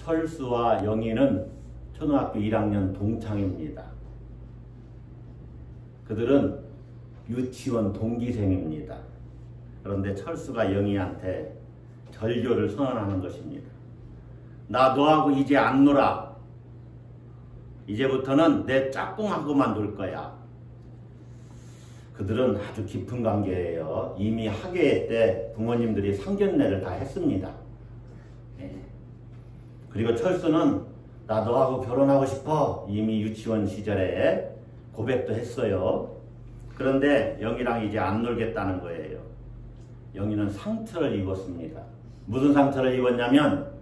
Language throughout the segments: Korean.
철수와 영희는 초등학교 1학년 동창입니다. 그들은 유치원 동기생입니다. 그런데 철수가 영희한테 절교를 선언하는 것입니다. 나 너하고 이제 안 놀아. 이제부터는 내 짝꿍하고만 놀 거야. 그들은 아주 깊은 관계예요. 이미 학예 때 부모님들이 상견례를 다 했습니다. 그리고 철수는 나 너하고 결혼하고 싶어. 이미 유치원 시절에 고백도 했어요. 그런데 영희랑 이제 안 놀겠다는 거예요. 영희는 상처를 입었습니다. 무슨 상처를 입었냐면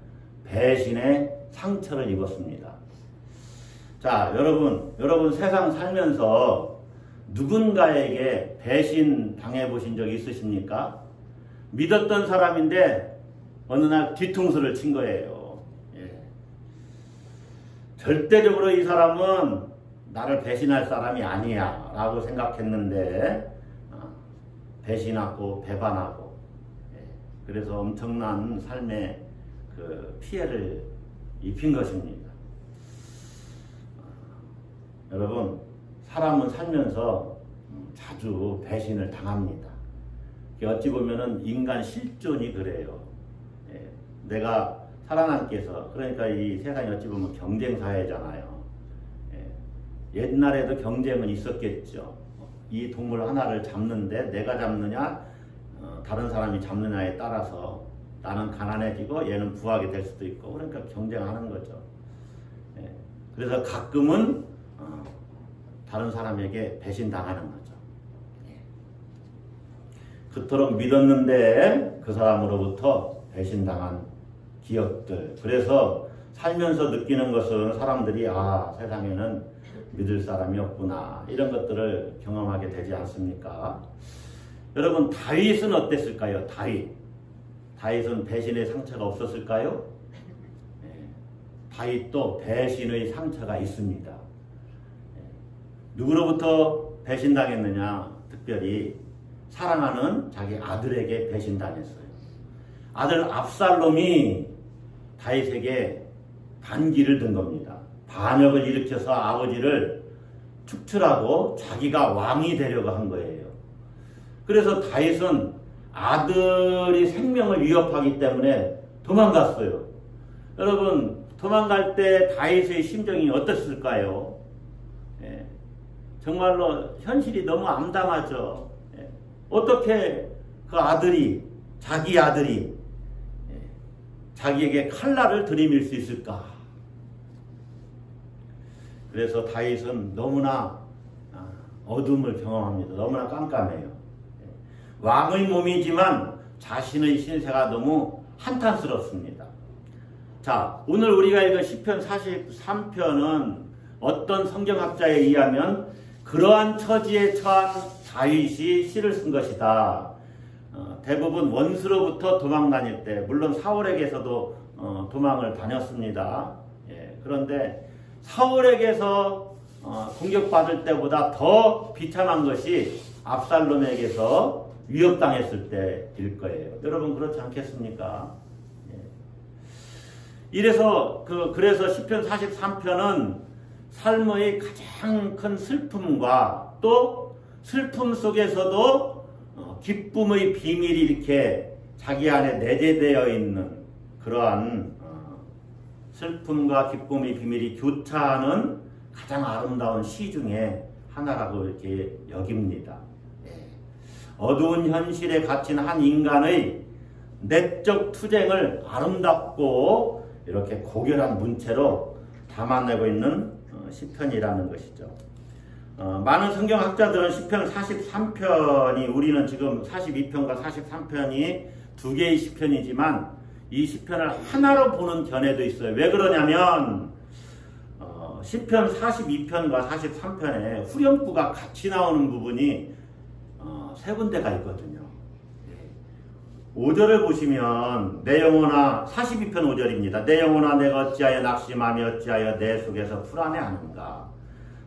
배신의 상처를 입었습니다. 자, 여러분 세상 살면서 누군가에게 배신 당해보신 적 있으십니까? 믿었던 사람인데 어느 날 뒤통수를 친 거예요. 절대적으로 이 사람은 나를 배신할 사람이 아니야 라고 생각했는데 배신하고 배반하고 그래서 엄청난 삶의 그 피해를 입힌 것입니다. 여러분, 사람은 살면서 자주 배신을 당합니다. 어찌 보면은 인간 실존이 그래요. 내가 살아남기 위해서, 그러니까 이 세상이 어찌 보면 경쟁사회잖아요. 옛날에도 경쟁은 있었겠죠. 이 동물 하나를 잡는데 내가 잡느냐 다른 사람이 잡느냐에 따라서 나는 가난해지고 얘는 부하게 될 수도 있고, 그러니까 경쟁하는 거죠. 그래서 가끔은 다른 사람에게 배신당하는 거죠. 그토록 믿었는데 그 사람으로부터 배신당한 기억들. 그래서 살면서 느끼는 것은 사람들이 세상에는 믿을 사람이 없구나, 이런 것들을 경험하게 되지 않습니까? 여러분, 다윗은 어땠을까요? 다윗은 배신의 상처가 없었을까요? 다윗도 배신의 상처가 있습니다. 누구로부터 배신당했느냐? 특별히 사랑하는 자기 아들에게 배신당했어요. 아들 압살롬이 다윗에게 반기를 든 겁니다. 반역을 일으켜서 아버지를 축출하고 자기가 왕이 되려고 한 거예요. 그래서 다윗은 아들이 생명을 위협하기 때문에 도망갔어요. 여러분, 도망갈 때 다윗의 심정이 어땠을까요? 정말로 현실이 너무 암담하죠. 어떻게 그 아들이, 자기 아들이 자기에게 칼날을 들이밀 수 있을까? 그래서 다윗은 너무나 어둠을 경험합니다. 너무나 깜깜해요. 왕의 몸이지만 자신의 신세가 너무 한탄스럽습니다. 자, 오늘 우리가 읽은 시편 43편은 어떤 성경학자에 의하면 그러한 처지에 처한 다윗이 시를 쓴 것이다. 대부분 원수로부터 도망 다닐 때, 물론 사울에게서도 도망을 다녔습니다. 그런데 사울에게서 공격받을 때보다 더 비참한 것이 압살롬에게서 위협당했을 때일 거예요. 여러분, 그렇지 않겠습니까? 그래서 시편 43편은 삶의 가장 큰 슬픔과 또 슬픔 속에서도 기쁨의 비밀이 이렇게 자기 안에 내재되어 있는 그러한 슬픔과 기쁨의 비밀이 교차하는 가장 아름다운 시 중에 하나라고 이렇게 여깁니다. 어두운 현실에 갇힌 한 인간의 내적 투쟁을 아름답고 이렇게 고결한 문체로 담아내고 있는 시편이라는 것이죠. 많은 성경학자들은 시편 43편이, 우리는 지금 42편과 43편이 두 개의 시편이지만 이 시편을 하나로 보는 견해도 있어요. 왜 그러냐면 시편 42편과 43편에 후렴구가 같이 나오는 부분이 세 군데가 있거든요. 5절을 보시면 내 영혼아, 42편 5절입니다. 내 영혼아, 내가 어찌하여 낙심하며 어찌하여 내 속에서 불안해하는가.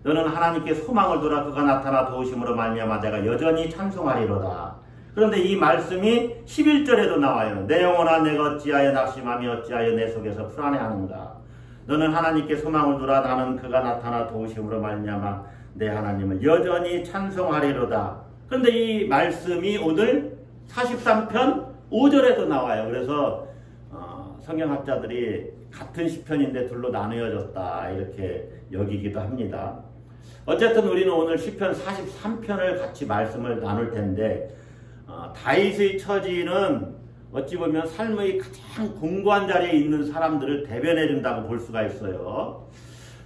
너는 하나님께 소망을 두라. 그가 나타나 도우심으로 말미암아 내가 여전히 찬송하리로다. 그런데 이 말씀이 11절에도 나와요. 내 영혼아 내가 어찌하여 낙심하며 어찌하여 내 속에서 불안해하는가. 너는 하나님께 소망을 두라. 나는 그가 나타나 도우심으로 말미암아 내 하나님을 여전히 찬송하리로다. 그런데 이 말씀이 오늘 43편 5절에도 나와요. 그래서 성경학자들이 같은 시편인데 둘로 나누어졌다 이렇게 여기기도 합니다. 어쨌든 우리는 오늘 시편 43편을 같이 말씀을 나눌 텐데 다윗의 처지는 어찌 보면 삶의 가장 공고한 자리에 있는 사람들을 대변해 준다고 볼 수가 있어요.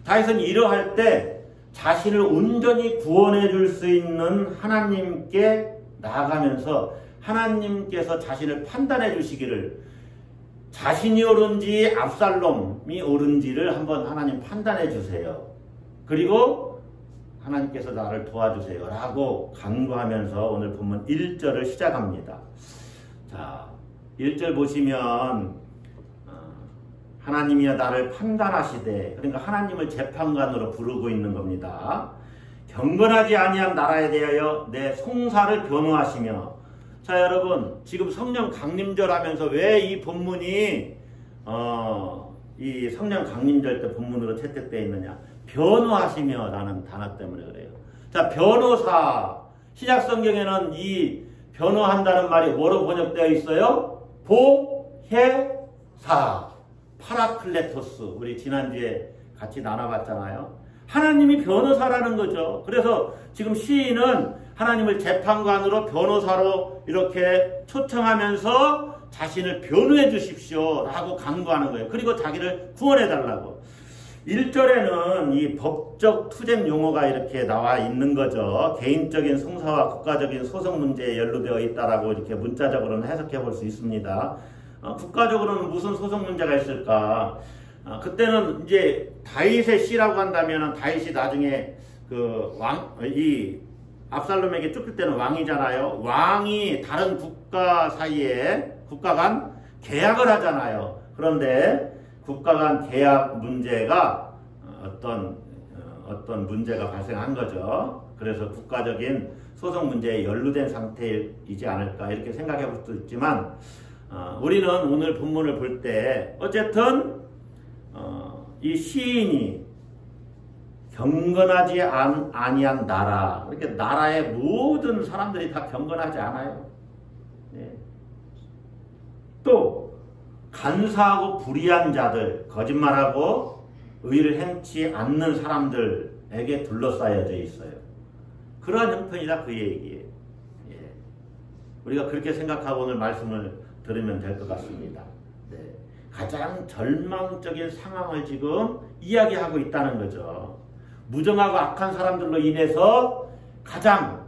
다윗은 이러할 때 자신을 온전히 구원해 줄 수 있는 하나님께 나아가면서 하나님께서 자신을 판단해 주시기를, 자신이 옳은지 압살롬이 옳은지를 한번 하나님 판단해 주세요. 그리고 하나님께서 나를 도와주세요 라고 간구하면서 오늘 본문 1절을 시작합니다. 자, 1절 보시면 하나님이여 나를 판단하시되, 그러니까 하나님을 재판관으로 부르고 있는 겁니다. 경건하지 아니한 나라에 대하여 내 송사를 변호하시며. 자, 여러분 지금 성령 강림절 하면서 왜 이 본문이 이 성령 강림절 때 본문으로 채택되어 있느냐, 변호하시며 라는 단어 때문에 그래요. 자, 변호사, 신약 성경에는 이 변호한다는 말이 뭐로 번역되어 있어요? 보혜사, 파라클레토스. 우리 지난주에 같이 나눠봤잖아요. 하나님이 변호사라는 거죠. 그래서 지금 시인은 하나님을 재판관으로 변호사로 이렇게 초청하면서 자신을 변호해 주십시오 라고 간구하는 거예요. 그리고 자기를 구원해 달라고. 1절에는 이 법적 투쟁 용어가 이렇게 나와 있는 거죠. 개인적인 송사와 국가적인 소송 문제에 연루되어 있다라고 이렇게 문자적으로는 해석해 볼 수 있습니다. 국가적으로는 무슨 소송 문제가 있을까? 그때는 이제 다윗의 시라고 한다면 다윗이 나중에 이 압살롬에게 쫓길 때는 왕이잖아요. 왕이 다른 국가 사이에 국가 간 계약을 하잖아요. 그런데 국가 간 계약 문제가 어떤 문제가 발생한 거죠. 그래서 국가적인 소송 문제에 연루된 상태이지 않을까 이렇게 생각해 볼 수도 있지만, 우리는 오늘 본문을 볼 때 어쨌든 이 시인이 경건하지 아니한 나라, 이렇게 나라의 모든 사람들이 다 경건하지 않아요. 네. 또 간사하고 불의한 자들, 거짓말하고 의를 행치 않는 사람들에게 둘러싸여져 있어요. 그러한 형편이다 그 얘기예요. 예. 우리가 그렇게 생각하고 오늘 말씀을 들으면 될 것 같습니다. 네. 가장 절망적인 상황을 지금 이야기하고 있다는 거죠. 무정하고 악한 사람들로 인해서 가장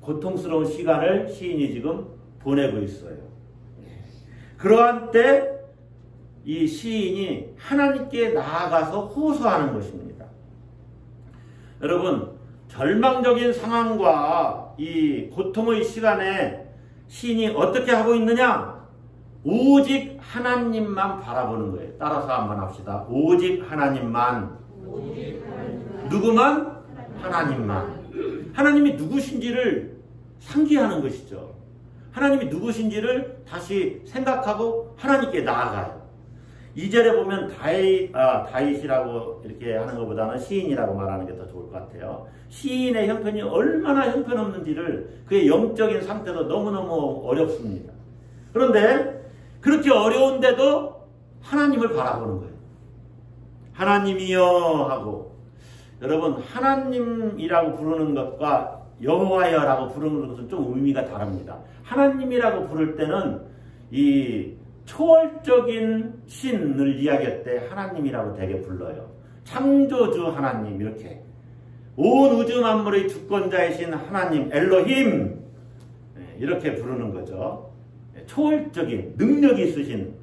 고통스러운 시간을 시인이 지금 보내고 있어요. 그러한 때 이 시인이 하나님께 나아가서 호소하는 것입니다. 여러분, 절망적인 상황과 이 고통의 시간에 시인이 어떻게 하고 있느냐? 오직 하나님만 바라보는 거예요. 따라서 한번 합시다. 오직 하나님만. 누구만? 하나님만. 하나님이 누구신지를 상기하는 것이죠. 하나님이 누구신지를 다시 생각하고 하나님께 나아가요. 2절에 보면 다윗이라고 이렇게 하는 것보다는 시인이라고 말하는 게 더 좋을 것 같아요. 시인의 형편이 얼마나 형편없는지를, 그의 영적인 상태도 너무너무 어렵습니다. 그런데 그렇게 어려운데도 하나님을 바라보는 거예요. 하나님이여 하고. 여러분, 하나님이라고 부르는 것과 여호와여라고 부르는 것은 좀 의미가 다릅니다. 하나님이라고 부를 때는 이 초월적인 신을 이야기할 때 하나님이라고 되게 불러요. 창조주 하나님, 이렇게 온 우주 만물의 주권자이신 하나님 엘로힘, 이렇게 부르는 거죠. 초월적인 능력이 있으신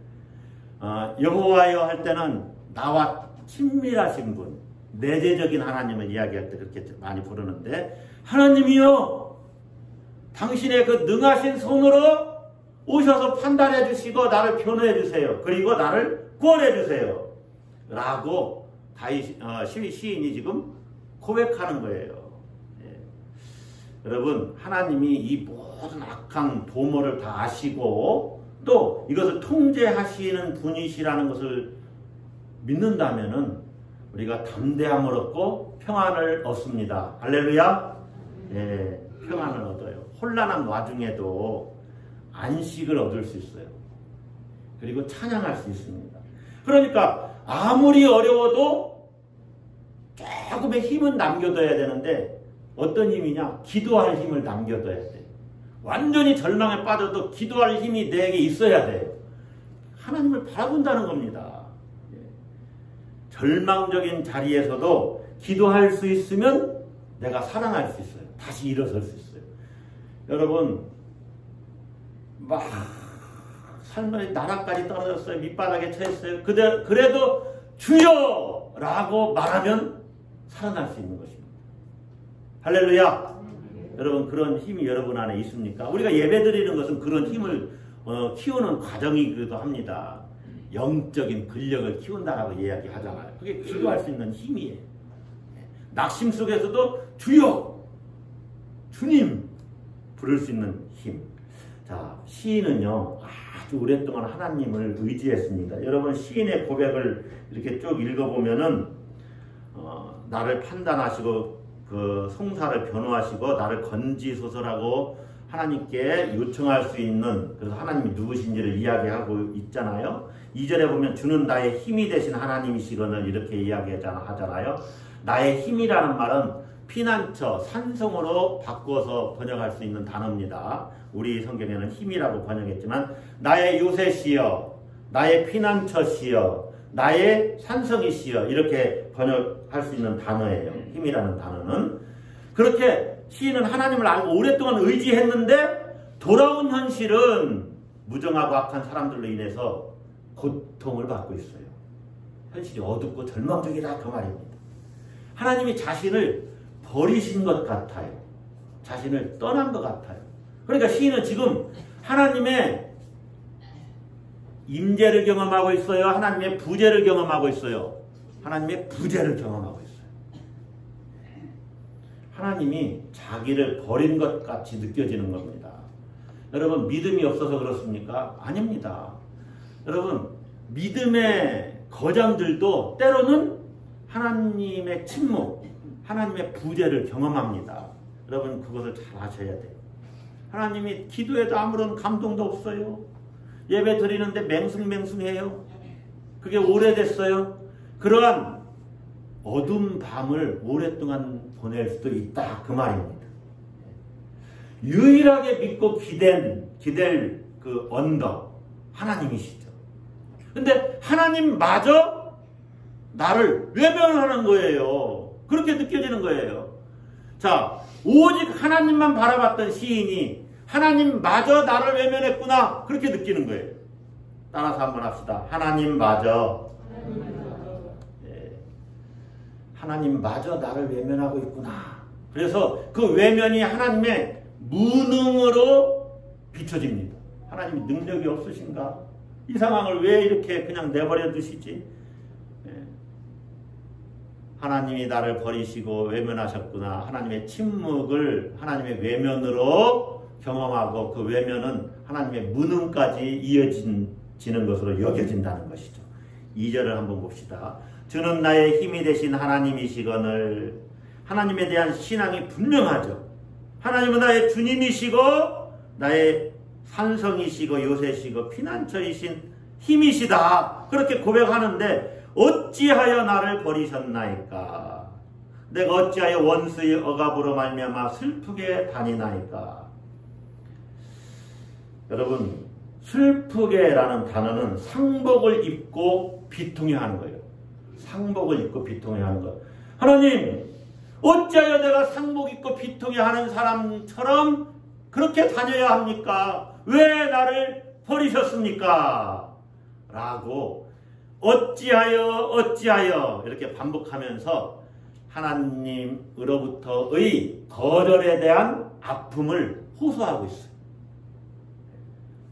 여호와여 할 때는 나와 친밀하신 분, 내재적인 하나님을 이야기할 때 그렇게 많이 부르는데, 하나님이여 당신의 그 능하신 손으로 오셔서 판단해 주시고 나를 변호해 주세요. 그리고 나를 구원해 주세요 라고 시인이 지금 고백하는 거예요. 여러분, 하나님이 이 모든 악한 도모를 다 아시고 또 이것을 통제하시는 분이시라는 것을 믿는다면은 우리가 담대함을 얻고 평안을 얻습니다. 할렐루야. 예, 평안을 얻어요. 혼란한 와중에도 안식을 얻을 수 있어요. 그리고 찬양할 수 있습니다. 그러니까 아무리 어려워도 조금의 힘은 남겨둬야 되는데 어떤 힘이냐? 기도할 힘을 남겨둬야 돼. 완전히 절망에 빠져도 기도할 힘이 내게 있어야 돼요. 하나님을 바라본다는 겁니다. 절망적인 자리에서도 기도할 수 있으면 내가 살아날 수 있어요. 다시 일어설 수 있어요. 여러분, 막 삶의 나라까지 떨어졌어요. 밑바닥에 처했어요. 그래도 주여! 라고 말하면 살아날 수 있는 것입니다. 할렐루야! 여러분, 그런 힘이 여러분 안에 있습니까? 우리가 예배 드리는 것은 그런 힘을 키우는 과정이기도 합니다. 영적인 근력을 키운다라고 이야기하잖아요. 그게 기도할 수 있는 힘이에요. 낙심 속에서도 주여! 주님! 부를 수 있는 힘. 자, 시인은요, 아주 오랫동안 하나님을 의지했습니다. 여러분, 시인의 고백을 이렇게 쭉 읽어보면은, 나를 판단하시고, 그 송사를 변호하시고, 나를 건지소서라고 하나님께 요청할 수 있는, 그래서 하나님이 누구신지를 이야기하고 있잖아요. 2절에 보면 주는 나의 힘이 되신 하나님이시거늘 이렇게 이야기하잖아요. 나의 힘이라는 말은 피난처, 산성으로 바꿔서 번역할 수 있는 단어입니다. 우리 성경에는 힘이라고 번역했지만 나의 요새시여, 나의 피난처시여, 나의 산성이시여 이렇게 번역할 수 있는 단어예요. 힘이라는 단어는. 그렇게 시인은 하나님을 알고 오랫동안 의지했는데 돌아온 현실은 무정하고 악한 사람들로 인해서 고통을 받고 있어요. 현실이 어둡고 절망적이다 그 말입니다. 하나님이 자신을 버리신 것 같아요. 자신을 떠난 것 같아요. 그러니까 시인은 지금 하나님의 임재를 경험하고 있어요. 하나님의 부재를 경험하고 있어요. 하나님의 부재를 경험하고 있어요. 하나님이 자기를 버린 것 같이 느껴지는 겁니다. 여러분, 믿음이 없어서 그렇습니까? 아닙니다. 여러분, 믿음의 거장들도 때로는 하나님의 침묵, 하나님의 부재를 경험합니다. 여러분, 그것을 잘 아셔야 돼요. 하나님이 기도에도 아무런 감동도 없어요. 예배 드리는데 맹숭맹숭해요. 그게 오래됐어요. 그러한 어두운 밤을 오랫동안 보낼 수도 있다 그 말입니다. 유일하게 믿고 기댈 그 언덕 하나님이시죠. 근데 하나님마저 나를 외면하는 거예요. 그렇게 느껴지는 거예요. 자, 오직 하나님만 바라봤던 시인이 하나님마저 나를 외면했구나 그렇게 느끼는 거예요. 따라서 한번 합시다. 하나님마저 하나님마저 나를 외면하고 있구나. 그래서 그 외면이 하나님의 무능으로 비춰집니다. 하나님이 능력이 없으신가? 이 상황을 왜 이렇게 그냥 내버려 두시지? 하나님이 나를 버리시고 외면하셨구나. 하나님의 침묵을 하나님의 외면으로 경험하고 그 외면은 하나님의 무능까지 이어지는 것으로 여겨진다는 것이죠. 2절을 한번 봅시다. 주는 나의 힘이 되신 하나님이시거늘. 하나님에 대한 신앙이 분명하죠. 하나님은 나의 주님이시고 나의 산성이시고 요새시고 피난처이신 힘이시다. 그렇게 고백하는데 어찌하여 나를 버리셨나이까? 내가 어찌하여 원수의 억압으로 말미암아 슬프게 다니나이까? 여러분, 슬프게라는 단어는 상복을 입고 비통해하는 거예요. 상복을 입고 비통해하는 것. 하나님, 어찌하여 내가 상복 입고 비통해하는 사람처럼 그렇게 다녀야 합니까? 왜 나를 버리셨습니까? 라고 어찌하여 이렇게 반복하면서 하나님으로부터의 거절에 대한 아픔을 호소하고 있어요.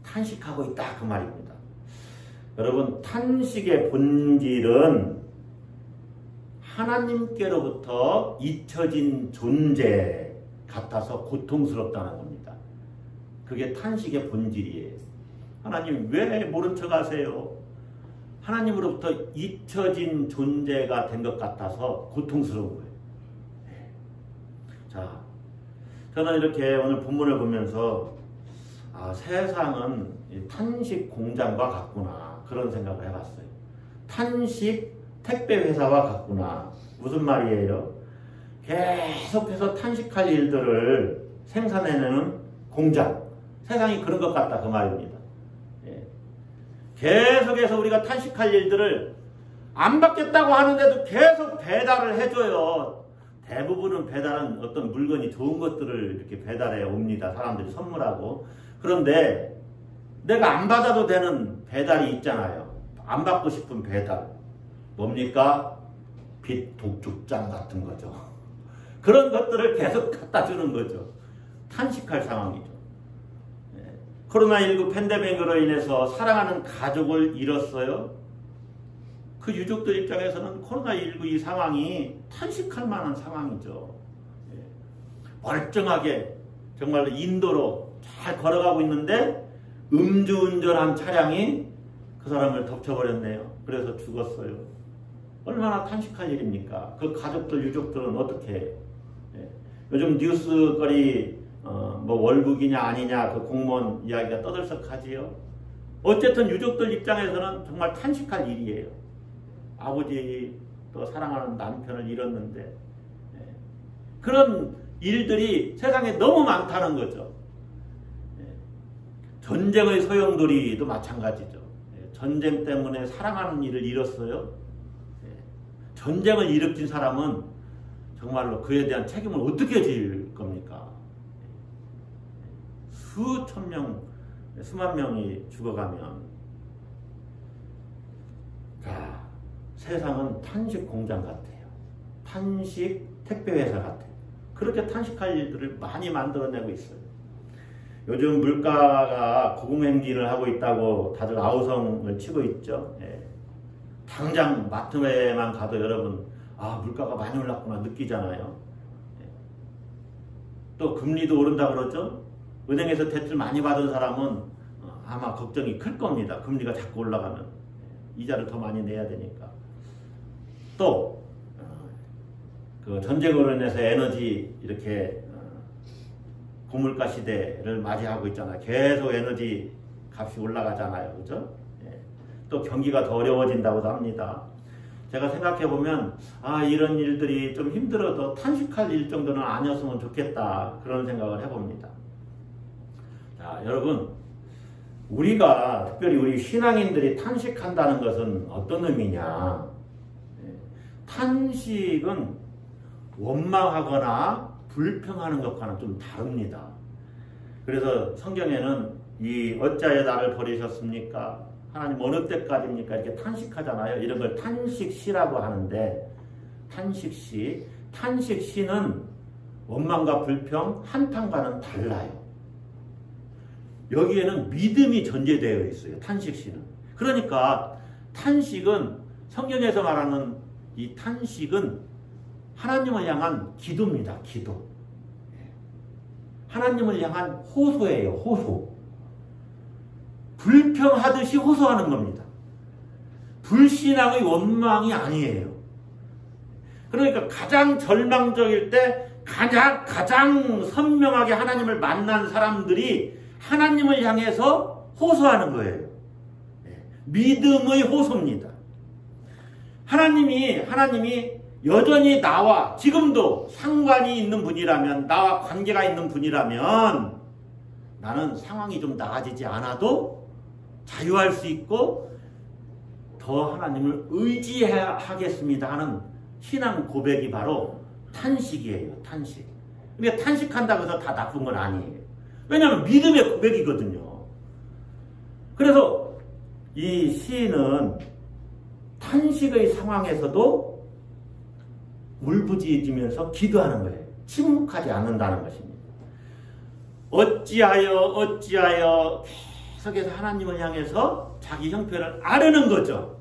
탄식하고 있다 그 말입니다. 여러분, 탄식의 본질은 하나님께로부터 잊혀진 존재가 같아서 고통스럽다는 겁니다. 그게 탄식의 본질이에요. 하나님 왜 모른 척 하세요? 하나님으로부터 잊혀진 존재가 된 것 같아서 고통스러운 거예요. 자, 저는 이렇게 오늘 본문을 보면서 세상은 탄식 공장과 같구나 그런 생각을 해봤어요. 탄식 택배 회사와 같구나. 무슨 말이에요? 계속해서 탄식할 일들을 생산해내는 공장. 세상이 그런 것 같다 그 말입니다. 계속해서 우리가 탄식할 일들을 안 받겠다고 하는데도 계속 배달을 해줘요. 대부분은 배달은 어떤 물건이 좋은 것들을 이렇게 배달해 옵니다. 사람들이 선물하고. 그런데 내가 안 받아도 되는 배달이 있잖아요. 안 받고 싶은 배달. 뭡니까? 빚 독촉장 같은 거죠. 그런 것들을 계속 갖다 주는 거죠. 탄식할 상황이죠. 코로나19 팬데믹으로 인해서 사랑하는 가족을 잃었어요. 그 유족들 입장에서는 코로나19 이 상황이 탄식할 만한 상황이죠. 멀쩡하게 정말로 인도로 잘 걸어가고 있는데 음주운전한 차량이 그 사람을 덮쳐버렸네요. 그래서 죽었어요. 얼마나 탄식할 일입니까? 그 가족들, 유족들은 어떻게 해요? 요즘 뉴스거리 뭐 월북이냐 아니냐 그 공무원 이야기가 떠들썩하지요. 어쨌든 유족들 입장에서는 정말 탄식할 일이에요. 아버지 또 사랑하는 남편을 잃었는데 그런 일들이 세상에 너무 많다는 거죠. 전쟁의 소용돌이도 마찬가지죠. 전쟁 때문에 사랑하는 이를 잃었어요. 전쟁을 일으킨 사람은 정말로 그에 대한 책임을 어떻게 질 겁니까? 수천 명, 수만 명이 죽어가면 자, 세상은 탄식 공장 같아요. 탄식 택배회사 같아요. 그렇게 탄식할 일들을 많이 만들어내고 있어요. 요즘 물가가 고공행진을 하고 있다고 다들 아우성을 치고 있죠. 당장 마트에만 가도 여러분 물가가 많이 올랐구나 느끼잖아요. 또 금리도 오른다 그러죠. 은행에서 대출 많이 받은 사람은 아마 걱정이 클 겁니다. 금리가 자꾸 올라가면 이자를 더 많이 내야 되니까. 또 그 전쟁으로 인해서 에너지 이렇게 고물가 시대를 맞이하고 있잖아요. 계속 에너지 값이 올라가잖아요. 그죠? 또 경기가 더 어려워진다고도 합니다. 제가 생각해보면 이런 일들이 좀 힘들어도 탄식할 일 정도는 아니었으면 좋겠다 그런 생각을 해봅니다. 자, 여러분 우리가 특별히 우리 신앙인들이 탄식한다는 것은 어떤 의미냐. 탄식은 원망하거나 불평하는 것과는 좀 다릅니다. 그래서 성경에는 이 어찌하여 나를 버리셨습니까? 하나님 어느 때까지입니까? 이렇게 탄식하잖아요. 이런 걸 탄식시라고 하는데 탄식시는 원망과 불평, 한탄과는 달라요. 여기에는 믿음이 전제되어 있어요. 탄식시는. 그러니까 탄식은 성경에서 말하는 이 탄식은 하나님을 향한 기도입니다. 기도. 하나님을 향한 호소예요. 호소. 불평하듯이 호소하는 겁니다. 불신앙의 원망이 아니에요. 그러니까 가장 절망적일 때 가장 선명하게 하나님을 만난 사람들이 하나님을 향해서 호소하는 거예요. 믿음의 호소입니다. 하나님이 여전히 나와 지금도 상관이 있는 분이라면, 나와 관계가 있는 분이라면 나는 상황이 좀 나아지지 않아도 자유할 수 있고 더 하나님을 의지하겠습니다 하는 신앙 고백이 바로 탄식이에요. 탄식. 그러니까 탄식한다고 해서 다 나쁜 건 아니에요. 왜냐하면 믿음의 고백이거든요. 그래서 이 시인은 탄식의 상황에서도 울부짖으면서 기도하는 거예요. 침묵하지 않는다는 것입니다. 어찌하여 계속해서 하나님을 향해서 자기 형편을 아뢰는 거죠.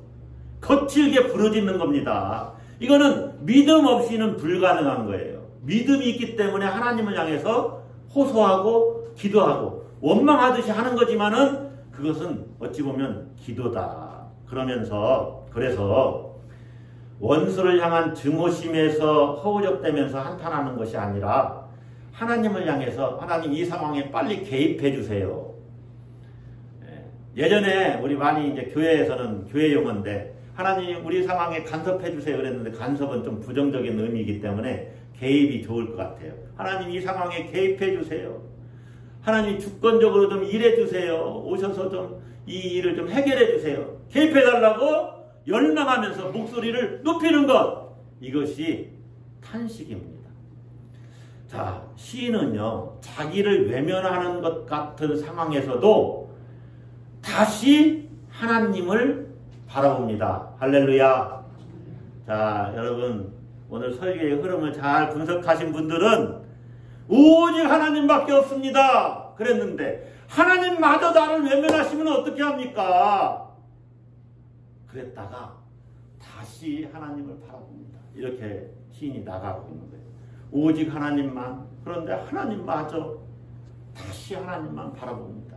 거칠게 부르짖는 겁니다. 이거는 믿음 없이는 불가능한 거예요. 믿음이 있기 때문에 하나님을 향해서 호소하고 기도하고 원망하듯이 하는 거지만은 그것은 어찌 보면 기도다. 그래서 원수를 향한 증오심에서 허우적대면서 한탄하는 것이 아니라 하나님을 향해서 하나님 이 상황에 빨리 개입해 주세요. 예전에 우리 많이 이제 교회에서는 교회 용어인데 하나님 우리 상황에 간섭해 주세요 그랬는데 간섭은 좀 부정적인 의미이기 때문에 개입이 좋을 것 같아요. 하나님 이 상황에 개입해 주세요. 하나님 주권적으로 좀 일해 주세요. 오셔서 좀 이 일을 좀 해결해 주세요. 개입해 달라고 열망하면서 목소리를 높이는 것, 이것이 탄식입니다. 자, 시인은요 자기를 외면하는 것 같은 상황에서도 다시 하나님을 바라봅니다. 할렐루야. 자, 여러분 오늘 설교의 흐름을 잘 분석하신 분들은 오직 하나님밖에 없습니다 그랬는데 하나님마저 나를 외면하시면 어떻게 합니까? 그랬다가 다시 하나님을 바라봅니다. 이렇게 시인이 나가고 있는 거예요. 오직 하나님만. 그런데 하나님마저 다시 하나님만 바라봅니다.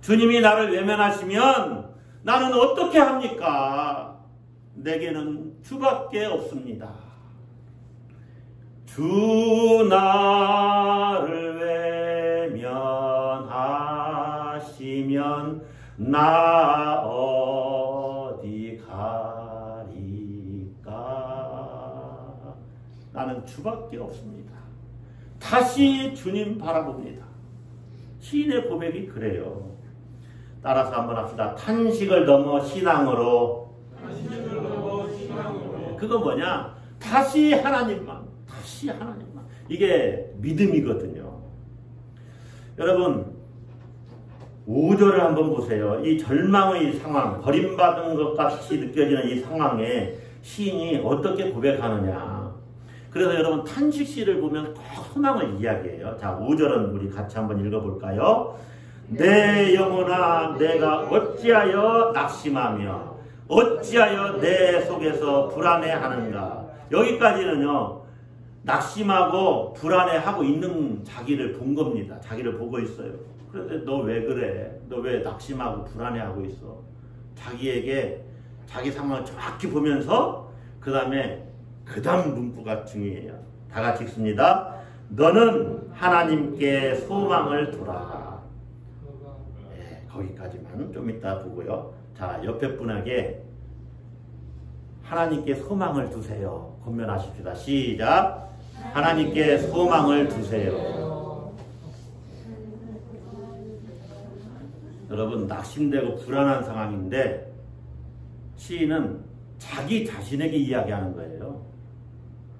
주님이 나를 외면하시면 나는 어떻게 합니까? 내게는 주밖에 없습니다. 주 나를 외면하시면 나 어디 가리까? 나는 주밖에 없습니다. 다시 주님 바라봅니다. 시인의 고백이 그래요. 따라서 한번 합시다. 탄식을 넘어 신앙으로. 그거 뭐냐? 다시 하나님만. 다시 하나님만. 이게 믿음이거든요. 여러분 5절을 한번 보세요. 이 절망의 상황, 버림받은 것 같이 느껴지는 이 상황에 시인이 어떻게 고백하느냐. 그래서 여러분 탄식시를 보면 꼭 소망을 이야기해요. 자, 5절은 우리 같이 한번 읽어볼까요? 내 영혼아 내가 어찌하여 낙심하며 어찌하여 내 속에서 불안해하는가. 여기까지는요 낙심하고 불안해하고 있는 자기를 본 겁니다. 자기를 보고 있어요. 그런데 너 왜 그래? 너 왜 낙심하고 불안해하고 있어? 자기에게 자기 상황을 정확히 보면서 그 다음 문구가 중요해요. 다 같이 읽습니다. 너는 하나님께 소망을 두라. 네, 거기까지만 좀 이따 보고요. 자, 옆에 분에게 하나님께 소망을 두세요. 권면하십시다. 시작. 하나님께 소망을 두세요. 여러분 낙심되고 불안한 상황인데 시인은 자기 자신에게 이야기하는 거예요.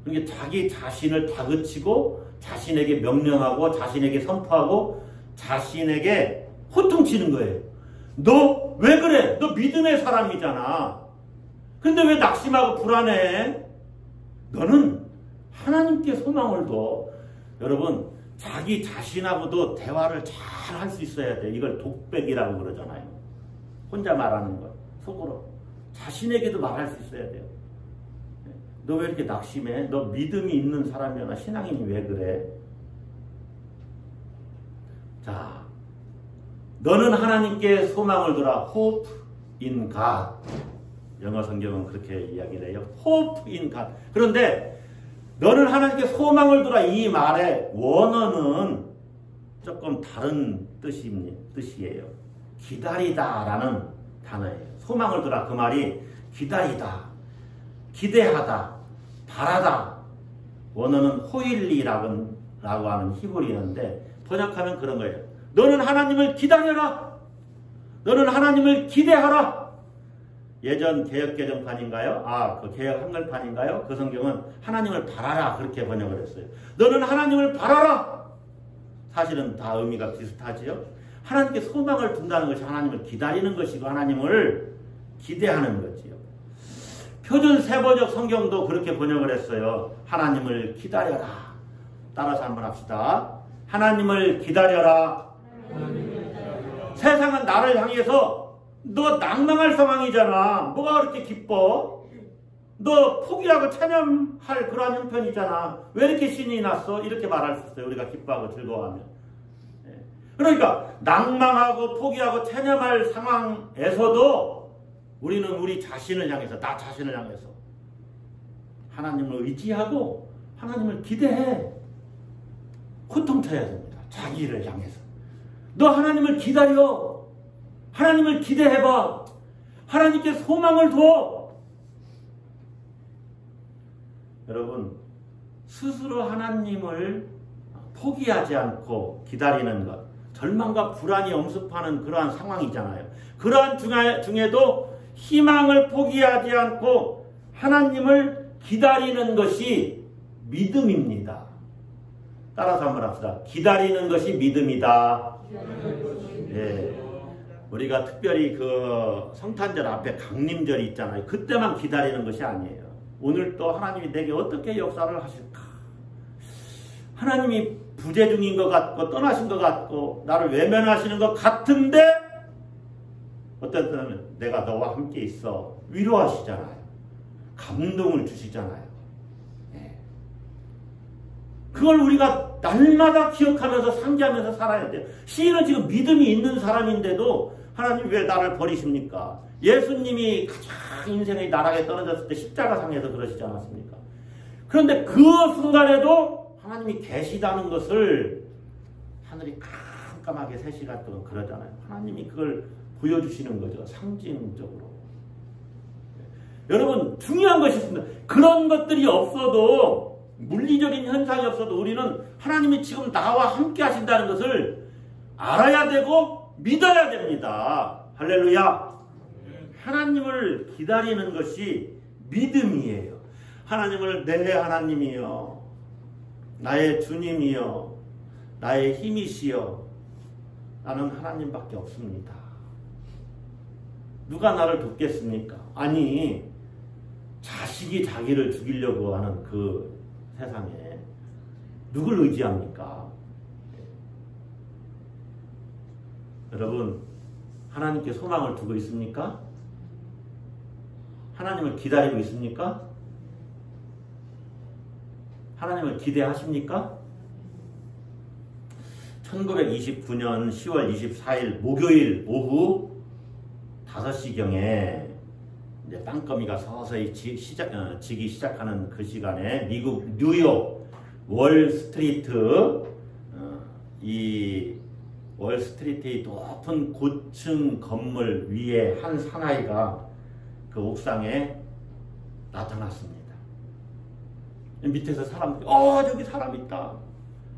그러니까 자기 자신을 다그치고 자신에게 명령하고 자신에게 선포하고 자신에게 호통치는 거예요. 너 왜 그래? 너 믿음의 사람이잖아. 근데 왜 낙심하고 불안해? 너는 하나님께 소망을 둬. 여러분 자기 자신하고도 대화를 잘 할 수 있어야 돼. 이걸 독백이라고 그러잖아요. 혼자 말하는 것. 속으로. 자신에게도 말할 수 있어야 돼요. 너 왜 이렇게 낙심해? 너 믿음이 있는 사람이나 신앙인이 왜 그래? 자, 너는 하나님께 소망을 두라. Hope in God. 영어 성경은 그렇게 이야기를 해요. Hope in God. 그런데 너는 하나님께 소망을 두라. 이 말의 원어는 조금 다른 뜻이에요. 기다리다 라는 단어예요. 소망을 두라. 그 말이 기다리다, 기대하다, 바라다. 원어는 호일리라고 하는 히브리어인데 번역하면 그런 거예요. 너는 하나님을 기다려라. 너는 하나님을 기대하라. 예전 개역개정판인가요? 그 개역 한글판인가요? 그 성경은 하나님을 바라라 그렇게 번역을 했어요. 너는 하나님을 바라라. 사실은 다 의미가 비슷하지요. 하나님께 소망을 둔다는 것이 하나님을 기다리는 것이고 하나님을 기대하는 거지요. 표준 세번역 성경도 그렇게 번역을 했어요. 하나님을 기다려라. 따라서 한번 합시다. 하나님을 기다려라. 세상은 나를 향해서 너 낭망할 상황이잖아. 뭐가 그렇게 기뻐? 너 포기하고 체념할 그러한 형편이잖아. 왜 이렇게 신이 났어? 이렇게 말할 수 있어요. 우리가 기뻐하고 즐거워하면. 그러니까 낭망하고 포기하고 체념할 상황에서도 우리는 우리 자신을 향해서, 나 자신을 향해서 하나님을 의지하고 하나님을 기대해. 호통쳐야 됩니다. 자기를 향해서. 너 하나님을 기다려. 하나님을 기대해봐. 하나님께 소망을 둬. 여러분, 스스로 하나님을 포기하지 않고 기다리는 것, 절망과 불안이 엄습하는 그러한 상황이잖아요. 그러한 중에도 희망을 포기하지 않고 하나님을 기다리는 것이 믿음입니다. 따라서 한번 합시다. 기다리는 것이 믿음이다. 예. 우리가 특별히 그 성탄절 앞에 강림절이 있잖아요. 그때만 기다리는 것이 아니에요. 오늘 또 하나님이 내게 어떻게 역사를 하실까? 하나님이 부재 중인 것 같고 떠나신 것 같고 나를 외면하시는 것 같은데 어떤 때는 내가 너와 함께 있어 위로하시잖아요. 감동을 주시잖아요. 그걸 우리가 날마다 기억하면서 상기하면서 살아야 돼요. 시인은 지금 믿음이 있는 사람인데도 하나님 왜 나를 버리십니까? 예수님이 가장 인생의 나락에 떨어졌을 때 십자가상에서 그러시지 않았습니까? 그런데 그 순간에도 하나님이 계시다는 것을 하늘이 깜깜하게 3시간 동안 그러잖아요. 하나님이 그걸 보여주시는 거죠. 상징적으로. 여러분, 중요한 것이 있습니다. 그런 것들이 없어도, 물리적인 현상이 없어도 우리는 하나님이 지금 나와 함께 하신다는 것을 알아야 되고 믿어야 됩니다. 할렐루야. 하나님을 기다리는 것이 믿음이에요. 하나님을 내 하나님이여, 나의 주님이여, 나의 힘이시여, 나는 하나님밖에 없습니다. 누가 나를 돕겠습니까? 아니, 자식이 자기를 죽이려고 하는 그 세상에 누굴 의지합니까? 여러분, 하나님께 소망을 두고 있습니까? 하나님을 기다리고 있습니까? 하나님을 기대하십니까? 1929년 10월 24일 목요일 오후 5시경에 이제 땅거미가 서서히 지기 시작하는 그 시간에 미국 뉴욕 월스트리트, 이 월스트리트의 높은 고층 건물 위에 한 사나이가 그 옥상에 나타났습니다. 밑에서 사람들이 저기 사람 있다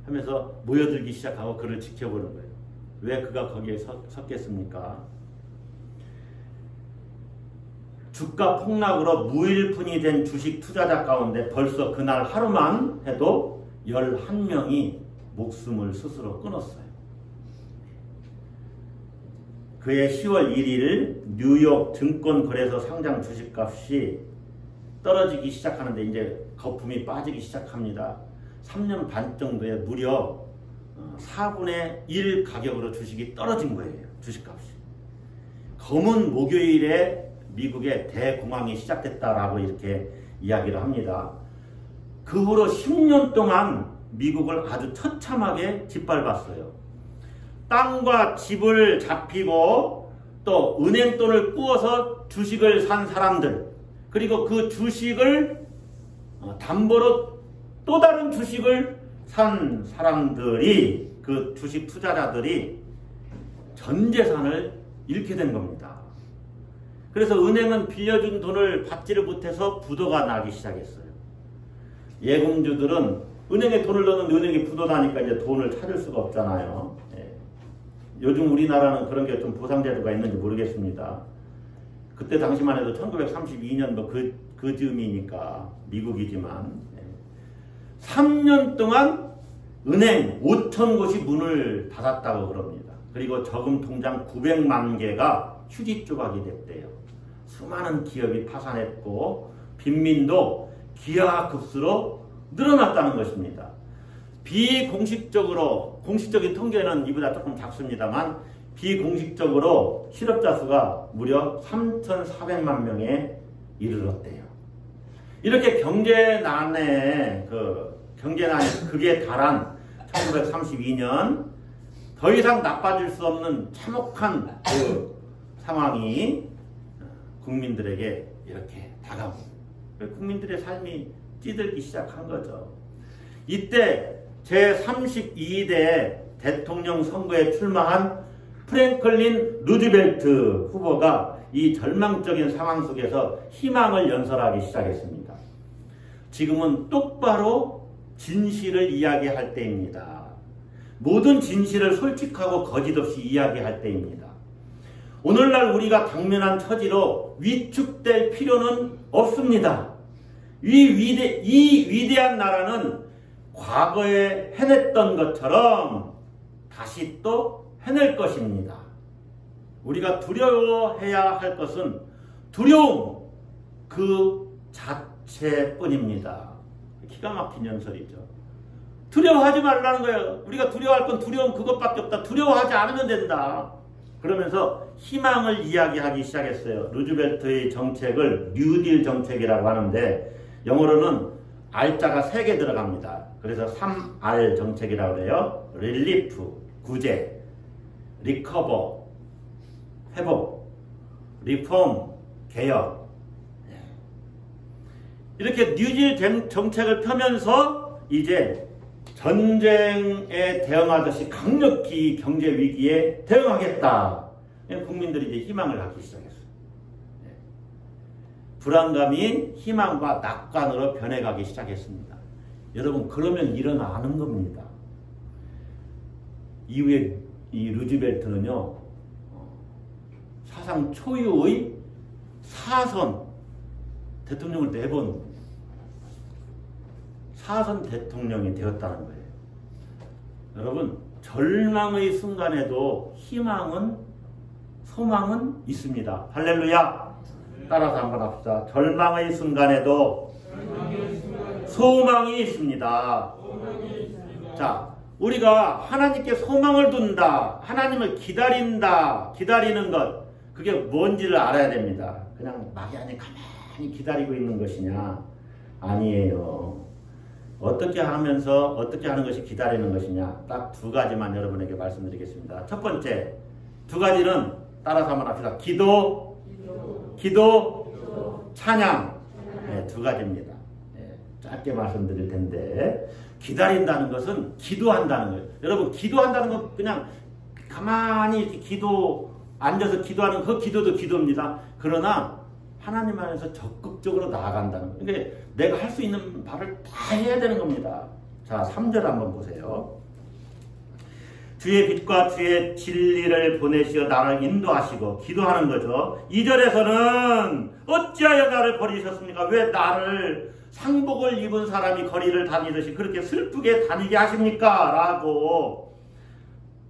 하면서 모여들기 시작하고 그를 지켜보는 거예요. 왜 그가 거기에 섰겠습니까? 주가 폭락으로 무일푼이 된 주식 투자자 가운데 벌써 그날 하루만 해도 11명이 목숨을 스스로 끊었어요. 그해 10월 1일 뉴욕 증권거래소 상장 주식값이 떨어지기 시작하는데 이제 거품이 빠지기 시작합니다. 3년 반 정도에 무려 4분의 1 가격으로 주식이 떨어진 거예요. 주식값이. 검은 목요일에 미국의 대공황이 시작됐다라고 이렇게 이야기를 합니다. 그 후로 10년 동안 미국을 아주 처참하게 짓밟았어요. 땅과 집을 잡히고 또 은행 돈을 꾸어서 주식을 산 사람들, 그리고 그 주식을 담보로 또 다른 주식을 산 사람들이, 그 주식 투자자들이 전 재산을 잃게 된 겁니다. 그래서 은행은 빌려준 돈을 받지를 못해서 부도가 나기 시작했어요. 예금주들은 은행에 돈을 넣는 은행이 부도나니까 이제 돈을 찾을 수가 없잖아요. 요즘 우리나라는 그런 게 좀 보상제도가 있는지 모르겠습니다. 그때 당시만 해도 1932년도 그 즈음이니까 미국이지만 3년 동안 은행 5,000곳이 문을 닫았다고 그럽니다. 그리고 저금 통장 900만 개가 휴지 조각이 됐대요. 수많은 기업이 파산했고 빈민도 기하급수로 늘어났다는 것입니다. 비공식적으로, 공식적인 통계는 이보다 조금 작습니다만 비공식적으로 실업자 수가 무려 3,400만 명에 이르렀대요. 이렇게 경제난에 경제난이 극에 달한 1932년 더 이상 나빠질 수 없는 참혹한 그 상황이 국민들에게 이렇게 다가옵니다. 국민들의 삶이 찌들기 시작한 거죠. 이때 제32대 대통령 선거에 출마한 프랭클린 루즈벨트 후보가 이 절망적인 상황 속에서 희망을 연설하기 시작했습니다. 지금은 똑바로 진실을 이야기할 때입니다. 모든 진실을 솔직하고 거짓 없이 이야기할 때입니다. 오늘날 우리가 당면한 처지로 위축될 필요는 없습니다. 이 위대한 나라는 과거에 해냈던 것처럼 다시 또 해낼 것입니다. 우리가 두려워해야 할 것은 두려움 그 자체뿐입니다. 기가 막힌 연설이죠. 두려워하지 말라는 거예요. 우리가 두려워할 건 두려움 그것밖에 없다. 두려워하지 않으면 된다. 그러면서 희망을 이야기하기 시작했어요. 루즈벨트의 정책을 뉴딜 정책이라고 하는데 영어로는 R자가 3개 들어갑니다. 그래서 3R 정책이라고 해요. 릴리프, 구제, 리커버, 회복, 리폼, 개혁. 이렇게 뉴딜 정책을 펴면서 이제 전쟁에 대응하듯이 강력히 경제 위기에 대응하겠다. 국민들이 이제 희망을 갖기 시작했어요. 불안감이 희망과 낙관으로 변해가기 시작했습니다. 여러분, 그러면 일어나는 겁니다. 이후에 이 루즈벨트는요, 사상 초유의 4선 대통령을 4번 4선 대통령이 되었다는 거예요. 여러분, 절망의 순간에도 희망은, 소망은 있습니다. 할렐루야! 따라서 한번 합시다. 절망의 순간에도 소망이 있습니다. 자, 우리가 하나님께 소망을 둔다, 하나님을 기다린다, 기다리는 것, 그게 뭔지를 알아야 됩니다. 그냥 막연히 가만히 기다리고 있는 것이냐? 아니에요. 어떻게 하면서 어떻게 하는 것이 기다리는 것이냐? 딱 2가지만 여러분에게 말씀드리겠습니다. 첫 번째 2가지는 따라서 한번 합시다. 기도, 찬양. 네, 2가지입니다. 네, 짧게 말씀드릴 텐데, 기다린다는 것은 기도한다는 거예요. 여러분, 기도한다는 건 그냥 가만히 이렇게 앉아서 기도하는 그 기도도 기도입니다. 그러나 하나님 안에서 적극적으로 나아간다는 거예요. 그러니까 내가 할 수 있는 바를 다 해야 되는 겁니다. 자, 3절 한번 보세요. 주의 빛과 주의 진리를 보내시어 나를 인도하시고, 기도하는 거죠. 2절에서는 어찌하여 나를 버리셨습니까? 왜 나를 상복을 입은 사람이 거리를 다니듯이 그렇게 슬프게 다니게 하십니까? 라고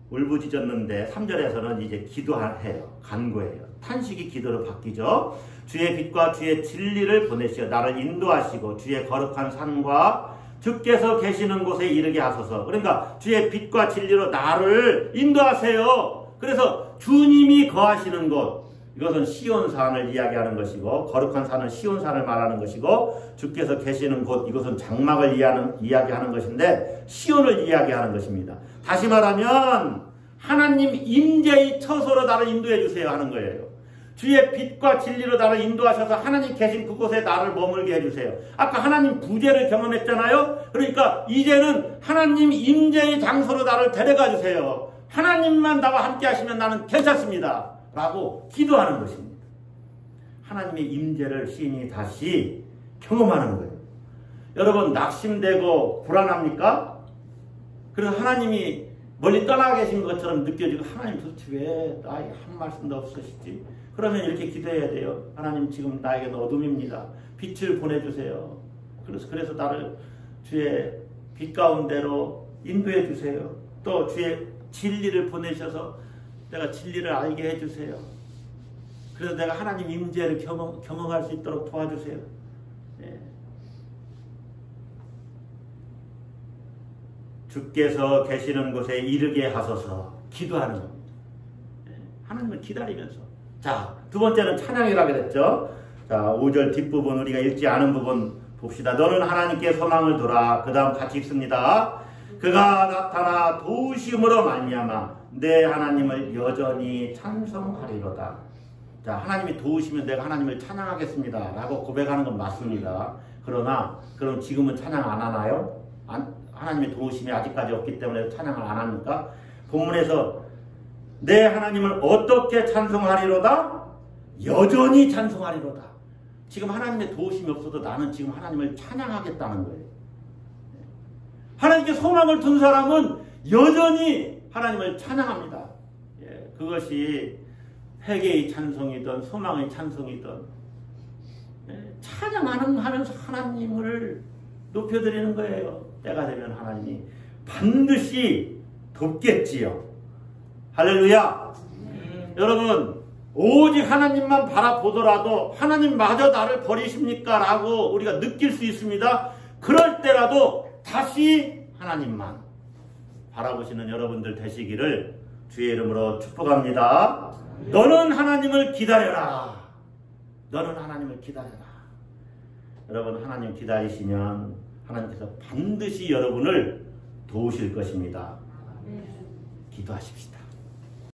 울부짖었는데 3절에서는 이제 기도해요. 간구해요. 탄식이 기도로 바뀌죠. 주의 빛과 주의 진리를 보내시어 나를 인도하시고 주의 거룩한 산과 주께서 계시는 곳에 이르게 하소서. 그러니까 주의 빛과 진리로 나를 인도하세요. 그래서 주님이 거하시는 곳, 이것은 시온산을 이야기하는 것이고, 거룩한 산은 시온산을 말하는 것이고, 주께서 계시는 곳, 이것은 장막을 이야기하는 것인데 시온을 이야기하는 것입니다. 다시 말하면 하나님 임재의 처소로 나를 인도해 주세요 하는 거예요. 주의 빛과 진리로 나를 인도하셔서 하나님 계신 그곳에 나를 머물게 해주세요. 아까 하나님 부재를 경험했잖아요. 그러니까 이제는 하나님 임재의 장소로 나를 데려가 주세요. 하나님만 나와 함께 하시면 나는 괜찮습니다 라고 기도하는 것입니다. 하나님의 임재를 시인이 다시 경험하는 거예요. 여러분, 낙심되고 불안합니까? 그래서 하나님이 멀리 떠나 계신 것처럼 느껴지고, 하나님 도대체 왜 나에게 한 말씀도 없으시지? 그러면 이렇게 기도해야 돼요. 하나님, 지금 나에게는 어둠입니다. 빛을 보내주세요. 그래서 나를 주의 빛 가운데로 인도해 주세요. 또 주의 진리를 보내셔서 내가 진리를 알게 해주세요. 그래서 내가 하나님 임재를 경험할 수 있도록 도와주세요. 네. 주께서 계시는 곳에 이르게 하소서. 기도하는 겁니다. 네. 하나님을 기다리면서. 자, 2번째는 찬양이라고 그랬죠. 자, 5절 뒷부분 우리가 읽지 않은 부분 봅시다. 너는 하나님께 소망을 두라. 그 다음 같이 읽습니다. 그가 나타나 도우심으로 말미암아 내 하나님을 여전히 찬송하리로다. 자, 하나님이 도우시면 내가 하나님을 찬양하겠습니다 라고 고백하는 건 맞습니다. 그러나 그럼 지금은 찬양 안 하나요? 하나님의 도우심이 아직까지 없기 때문에 찬양을 안 합니까? 본문에서 내 하나님을 어떻게 찬송하리로다? 여전히 찬송하리로다. 지금 하나님의 도우심이 없어도 나는 지금 하나님을 찬양하겠다는 거예요. 하나님께 소망을 둔 사람은 여전히 하나님을 찬양합니다. 예, 그것이 회개의 찬송이든 소망의 찬송이든 찬양하면서 하나님을 높여드리는 거예요. 때가 되면 하나님이 반드시 돕겠지요. 할렐루야. 여러분, 오직 하나님만 바라보더라도 하나님마저 나를 버리십니까? 라고 우리가 느낄 수 있습니다. 그럴 때라도 다시 하나님만 바라보시는 여러분들 되시기를 주의 이름으로 축복합니다. 너는 하나님을 기다려라. 너는 하나님을 기다려라. 여러분, 하나님 기다리시면 하나님께서 반드시 여러분을 도우실 것입니다. 기도하십시다.